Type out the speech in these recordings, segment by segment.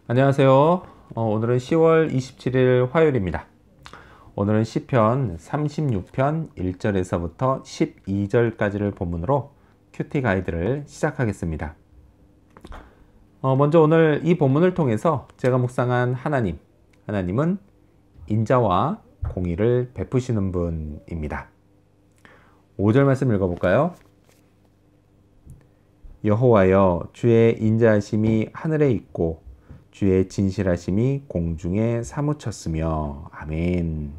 안녕하세요. 오늘은 10월 27일 화요일입니다. 오늘은 시편 36편 1절에서부터 12절까지를 본문으로 큐티 가이드를 시작하겠습니다. 먼저 오늘 이 본문을 통해서 제가 묵상한 하나님은 인자와 공의를 베푸시는 분입니다. 5절 말씀 읽어볼까요? 여호와여, 주의 인자하심이 하늘에 있고 주의 진실하심이 공중에 사무쳤으며. 아멘.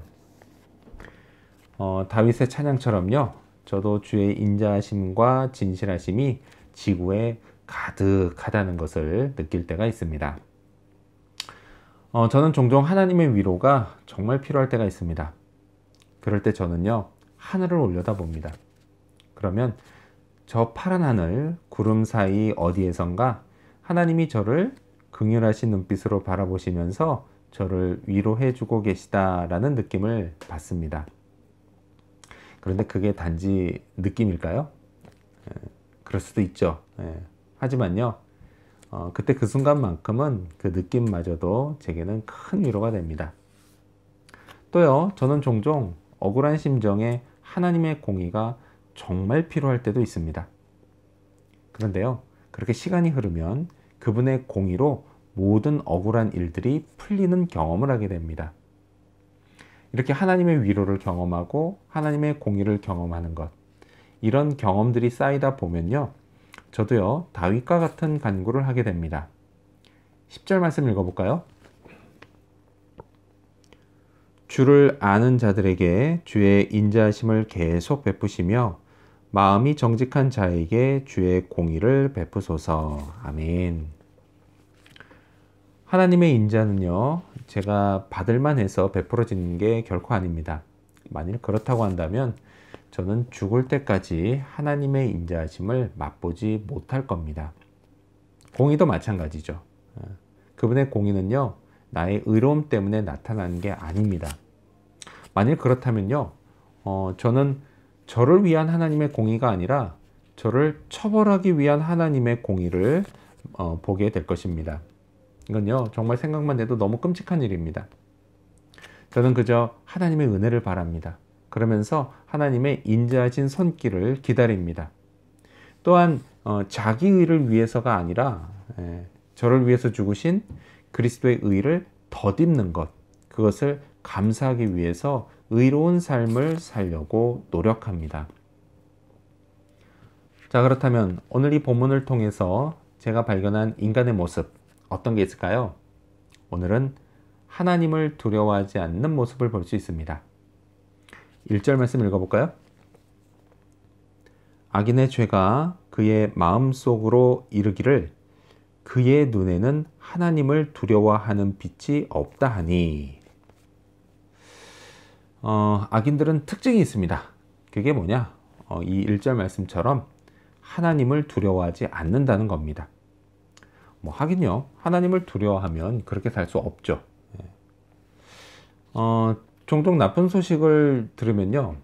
다윗의 찬양처럼요, 저도 주의 인자하심과 진실하심이 지구에 가득하다는 것을 느낄 때가 있습니다. 저는 종종 하나님의 위로가 정말 필요할 때가 있습니다. 그럴 때 저는요, 하늘을 올려다봅니다. 그러면 저 파란 하늘, 구름 사이 어디에선가 하나님이 저를 긍휼하신 눈빛으로 바라보시면서 저를 위로해 주고 계시다라는 느낌을 받습니다. 그런데 그게 단지 느낌일까요? 그럴 수도 있죠. 하지만요, 그때 그 순간만큼은 그 느낌마저도 제게는 큰 위로가 됩니다. 또요, 저는 종종 억울한 심정에 하나님의 공의가 정말 필요할 때도 있습니다. 그런데요, 그렇게 시간이 흐르면 그분의 공의로 모든 억울한 일들이 풀리는 경험을 하게 됩니다. 이렇게 하나님의 위로를 경험하고 하나님의 공의를 경험하는 것, 이런 경험들이 쌓이다 보면요, 저도요, 다윗과 같은 간구를 하게 됩니다. 10절 말씀 읽어볼까요? 주를 아는 자들에게 주의 인자하심을 계속 베푸시며 마음이 정직한 자에게 주의 공의를 베푸소서. 아멘. 하나님의 인자는요, 제가 받을만 해서 베풀어지는 게 결코 아닙니다. 만일 그렇다고 한다면 저는 죽을 때까지 하나님의 인자하심을 맛보지 못할 겁니다. 공의도 마찬가지죠. 그분의 공의는요, 나의 의로움 때문에 나타나는 게 아닙니다. 만일 그렇다면요, 저는 저를 위한 하나님의 공의가 아니라 저를 처벌하기 위한 하나님의 공의를 보게 될 것입니다. 이건요, 정말 생각만 해도 너무 끔찍한 일입니다. 저는 그저 하나님의 은혜를 바랍니다. 그러면서 하나님의 인자하신 손길을 기다립니다. 또한 자기 의를 위해서가 아니라 저를 위해서 죽으신 그리스도의 의를 덧입는 것, 그것을 감사하기 위해서 의로운 삶을 살려고 노력합니다. 자, 그렇다면 오늘 이 본문을 통해서 제가 발견한 인간의 모습, 어떤 게 있을까요? 오늘은 하나님을 두려워하지 않는 모습을 볼 수 있습니다. 1절 말씀 읽어볼까요? 악인의 죄가 그의 마음속으로 이르기를 그의 눈에는 하나님을 두려워하는 빛이 없다 하니. 악인들은 특징이 있습니다. 그게 뭐냐? 이 1절 말씀처럼 하나님을 두려워하지 않는다는 겁니다. 하긴요, 하나님을 두려워하면 그렇게 살 수 없죠. 종종 나쁜 소식을 들으면요,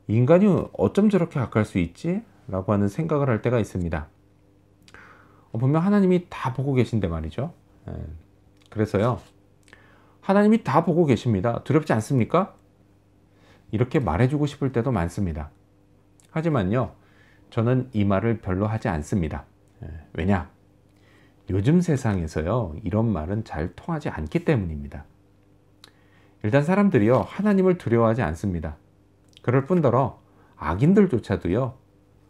인간이 어쩜 저렇게 악할 수 있지? 라고 하는 생각을 할 때가 있습니다. 분명 하나님이 다 보고 계신데 말이죠. 그래서요, 하나님이 다 보고 계십니다. 두렵지 않습니까? 이렇게 말해주고 싶을 때도 많습니다. 하지만요, 저는 이 말을 별로 하지 않습니다. 왜냐? 요즘 세상에서요, 이런 말은 잘 통하지 않기 때문입니다. 일단 사람들이요, 하나님을 두려워하지 않습니다. 그럴 뿐더러 악인들조차도요,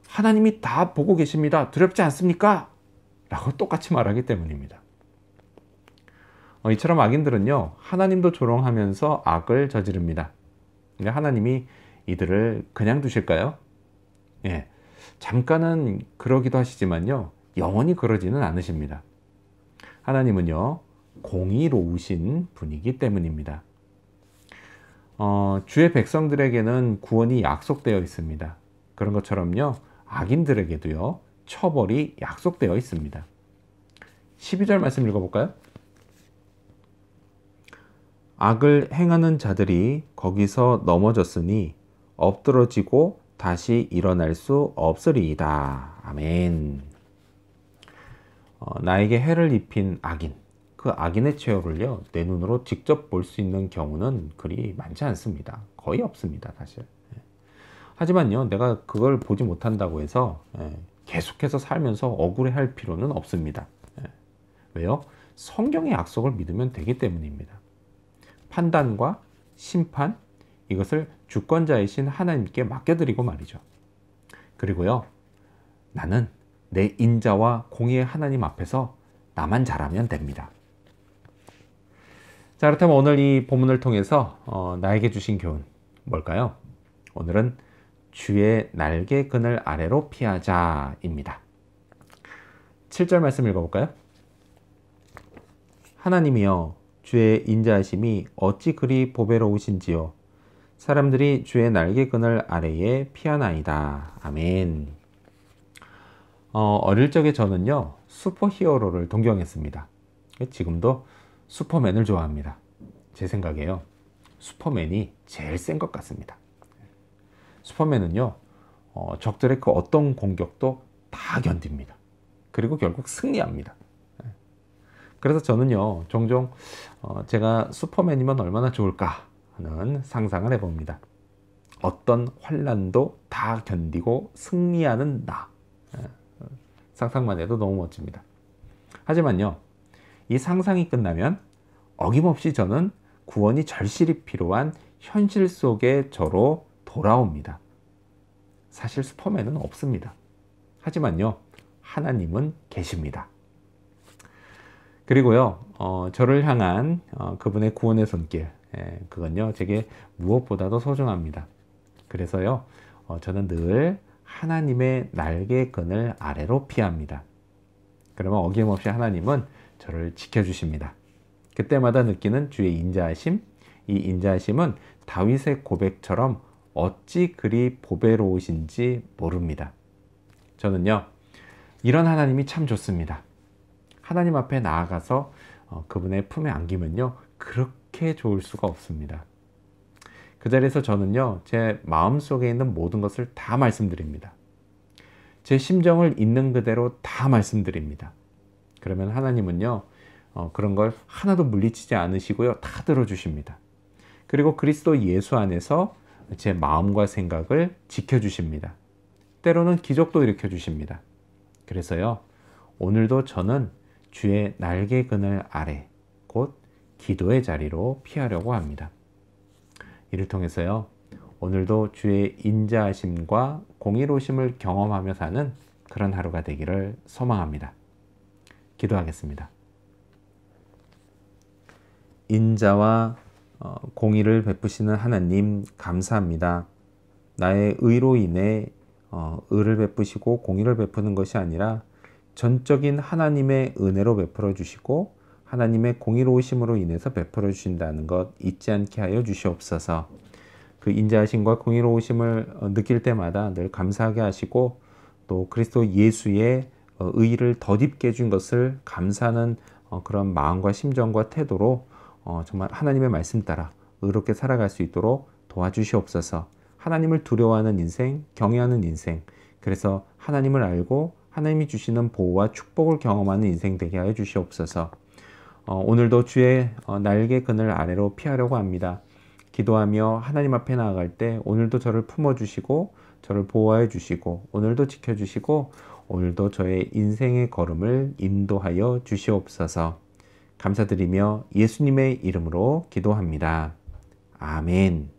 하나님이 다 보고 계십니다. 두렵지 않습니까? 라고 똑같이 말하기 때문입니다. 이처럼 악인들은요, 하나님도 조롱하면서 악을 저지릅니다. 근데 하나님이 이들을 그냥 두실까요? 잠깐은 그러기도 하시지만요, 영원히 그러지는 않으십니다. 하나님은요, 공의로우신 분이기 때문입니다. 주의 백성들에게는 구원이 약속되어 있습니다. 그런 것처럼요, 악인들에게도요, 처벌이 약속되어 있습니다. 12절 말씀 읽어볼까요? 악을 행하는 자들이 거기서 넘어졌으니 엎드러지고 다시 일어날 수 없으리이다. 아멘. 나에게 해를 입힌 악인, 그 악인의 최후를요, 내 눈으로 직접 볼 수 있는 경우는 그리 많지 않습니다. 거의 없습니다, 사실. 하지만요, 내가 그걸 보지 못한다고 해서 계속해서 살면서 억울해할 필요는 없습니다. 왜요? 성경의 약속을 믿으면 되기 때문입니다. 판단과 심판, 이것을 주권자이신 하나님께 맡겨드리고 말이죠. 그리고요, 나는 내 인자와 공의의 하나님 앞에서 나만 잘하면 됩니다. 자, 그렇다면 오늘 이 본문을 통해서 나에게 주신 교훈 뭘까요? 오늘은 주의 날개 그늘 아래로 피하자입니다. 7절 말씀 읽어볼까요? 하나님이여, 주의 인자하심이 어찌 그리 보배로우신지요. 사람들이 주의 날개 그늘 아래에 피하나이다. 아멘. 어릴 적에 저는요, 슈퍼히어로를 동경했습니다. 지금도 슈퍼맨을 좋아합니다. 제 생각에요, 슈퍼맨이 제일 센 것 같습니다. 슈퍼맨은요, 적들의 그 어떤 공격도 다 견딥니다. 그리고 결국 승리합니다. 그래서 저는요, 종종 제가 슈퍼맨이면 얼마나 좋을까 하는 상상을 해봅니다. 어떤 환난도 다 견디고 승리하는 나. 상상만 해도 너무 멋집니다. 하지만요, 이 상상이 끝나면 어김없이 저는 구원이 절실히 필요한 현실 속의 저로 돌아옵니다. 사실 슈퍼맨은 없습니다. 하지만요, 하나님은 계십니다. 그리고요, 저를 향한 그분의 구원의 손길, 그건요, 제게 무엇보다도 소중합니다. 그래서요, 저는 늘 하나님의 날개 그늘 아래로 피합니다. 그러면 어김없이 하나님은 저를 지켜주십니다. 그때마다 느끼는 주의 인자하심, 이 인자하심은 다윗의 고백처럼 어찌 그리 보배로우신지 모릅니다. 저는요, 이런 하나님이 참 좋습니다. 하나님 앞에 나아가서 그분의 품에 안기면요, 그렇게 좋을 수가 없습니다. 그 자리에서 저는요, 제 마음속에 있는 모든 것을 다 말씀드립니다. 제 심정을 있는 그대로 다 말씀드립니다. 그러면 하나님은요, 그런 걸 하나도 물리치지 않으시고요, 다 들어주십니다. 그리고 그리스도 예수 안에서 제 마음과 생각을 지켜주십니다. 때로는 기적도 일으켜주십니다. 그래서요, 오늘도 저는 주의 날개 그늘 아래, 곧 기도의 자리로 피하려고 합니다. 이를 통해서요, 오늘도 주의 인자하심과 공의로우심을 경험하며 사는 그런 하루가 되기를 소망합니다. 기도하겠습니다. 인자와 공의를 베푸시는 하나님, 감사합니다. 나의 의로 인해 의를 베푸시고 공의를 베푸는 것이 아니라 전적인 하나님의 은혜로 베풀어 주시고 하나님의 공의로우심으로 인해서 베풀어 주신다는 것 잊지 않게 하여 주시옵소서. 그 인자하심과 공의로우심을 느낄 때마다 늘 감사하게 하시고, 또 그리스도 예수의 의의를 덧입게 해준 것을 감사하는 그런 마음과 심정과 태도로 정말 하나님의 말씀 따라 의롭게 살아갈 수 있도록 도와주시옵소서. 하나님을 두려워하는 인생, 경외하는 인생, 그래서 하나님을 알고 하나님이 주시는 보호와 축복을 경험하는 인생 되게 하여 주시옵소서. 오늘도 주의 날개 그늘 아래로 피하려고 합니다. 기도하며 하나님 앞에 나아갈 때 오늘도 저를 품어주시고 저를 보호해 주시고 오늘도 지켜주시고 오늘도 저의 인생의 걸음을 인도하여 주시옵소서. 감사드리며 예수님의 이름으로 기도합니다. 아멘.